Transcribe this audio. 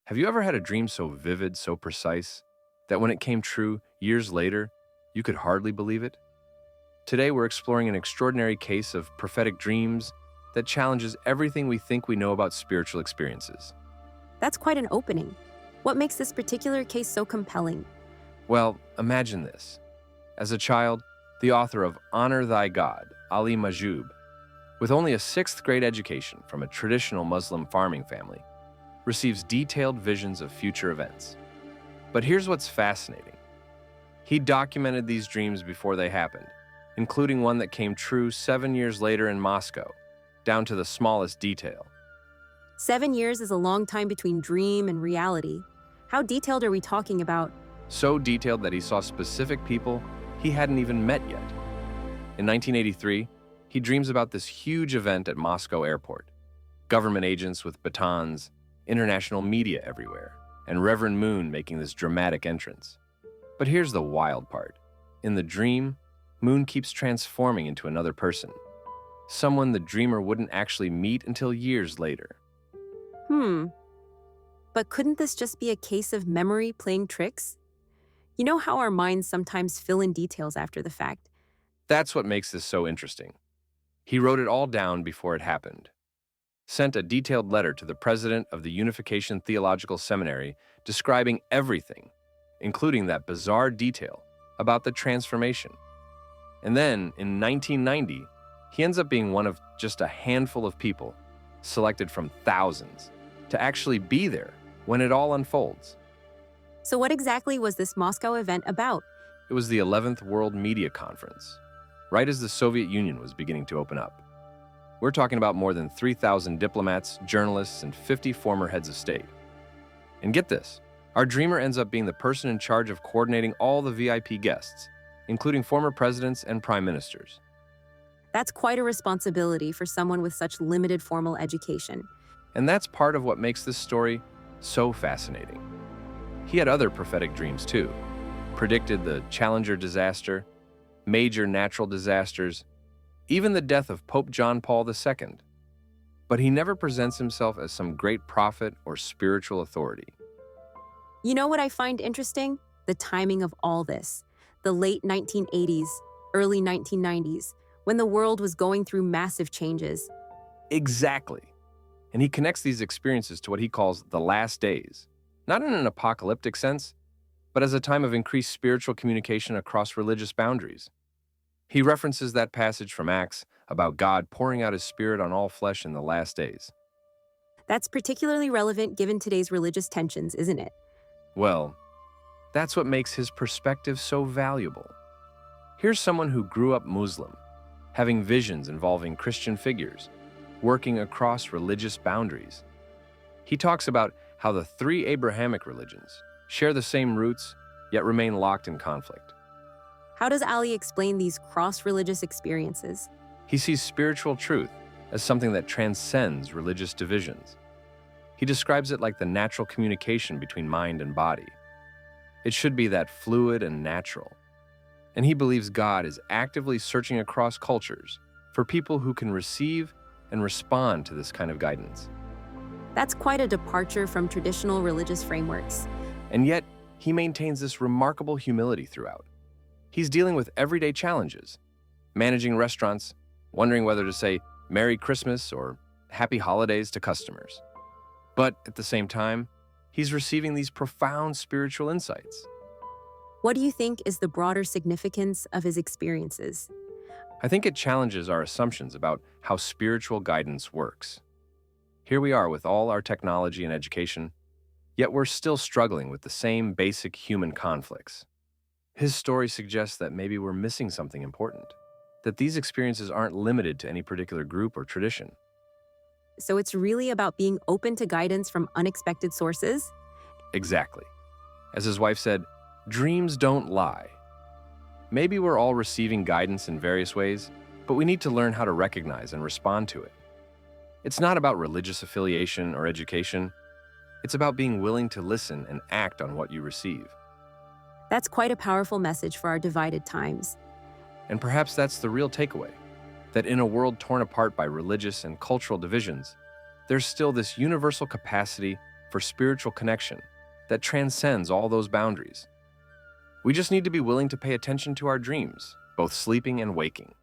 Have you ever had a dream so vivid, so precise, that when it came true years later, you could hardly believe it? Today, we're exploring an extraordinary case of prophetic dreams that challenges everything we think we know about spiritual experiences. That's quite an opening. What makes this particular case so compelling? Well, imagine this. As a child, the author of Honor Thy God, Ali MahJoub, with only a sixth grade education from a traditional Muslim farming family, receives detailed visions of future events. But here's what's fascinating. He documented these dreams before they happened, including one that came true 7 years later in Moscow, down to the smallest detail. 7 years is a long time between dream and reality. How detailed are we talking about? So detailed that he saw specific people he hadn't even met yet. In 1983, he dreams about this huge event at Moscow airport. Government agents with batons, international media everywhere, and Reverend Moon making this dramatic entrance. But here's the wild part. In the dream, Moon keeps transforming into another person, someone the dreamer wouldn't actually meet until years later. But couldn't this just be a case of memory playing tricks? You know how our minds sometimes fill in details after the fact? That's what makes this so interesting. He wrote it all down before it happened. Sent a detailed letter to the president of the Unification Theological Seminary describing everything, including that bizarre detail about the transformation. And then, in 1990, he ends up being one of just a handful of people, selected from thousands, to actually be there when it all unfolds. So what exactly was this Moscow event about? It was the 11th World Media Conference, right as the Soviet Union was beginning to open up. We're talking about more than 3,000 diplomats, journalists, and 50 former heads of state. And get this, our dreamer ends up being the person in charge of coordinating all the VIP guests, including former presidents and prime ministers. That's quite a responsibility for someone with such limited formal education. And that's part of what makes this story so fascinating. He had other prophetic dreams too, predicted the Challenger disaster, major natural disasters, even the death of Pope John Paul II. But he never presents himself as some great prophet or spiritual authority. You know what I find interesting? The timing of all this. The late 1980s, early 1990s, when the world was going through massive changes. Exactly. And he connects these experiences to what he calls the last days, not in an apocalyptic sense, but as a time of increased spiritual communication across religious boundaries. He references that passage from Acts about God pouring out his Spirit on all flesh in the last days. That's particularly relevant given today's religious tensions, isn't it? Well, that's what makes his perspective so valuable. Here's someone who grew up Muslim, having visions involving Christian figures, working across religious boundaries. He talks about how the three Abrahamic religions share the same roots, yet remain locked in conflict. How does Ali explain these cross-religious experiences? He sees spiritual truth as something that transcends religious divisions. He describes it like the natural communication between mind and body. It should be that fluid and natural. And he believes God is actively searching across cultures for people who can receive and respond to this kind of guidance. That's quite a departure from traditional religious frameworks. And yet, he maintains this remarkable humility throughout. He's dealing with everyday challenges, managing restaurants, wondering whether to say Merry Christmas or Happy Holidays to customers. But at the same time, he's receiving these profound spiritual insights. What do you think is the broader significance of his experiences? I think it challenges our assumptions about how spiritual guidance works. Here we are with all our technology and education, yet we're still struggling with the same basic human conflicts. His story suggests that maybe we're missing something important, that these experiences aren't limited to any particular group or tradition. So it's really about being open to guidance from unexpected sources? Exactly. As his wife said, dreams don't lie. Maybe we're all receiving guidance in various ways, but we need to learn how to recognize and respond to it. It's not about religious affiliation or education. It's about being willing to listen and act on what you receive. That's quite a powerful message for our divided times. And perhaps that's the real takeaway, that in a world torn apart by religious and cultural divisions, there's still this universal capacity for spiritual connection that transcends all those boundaries. We just need to be willing to pay attention to our dreams, both sleeping and waking.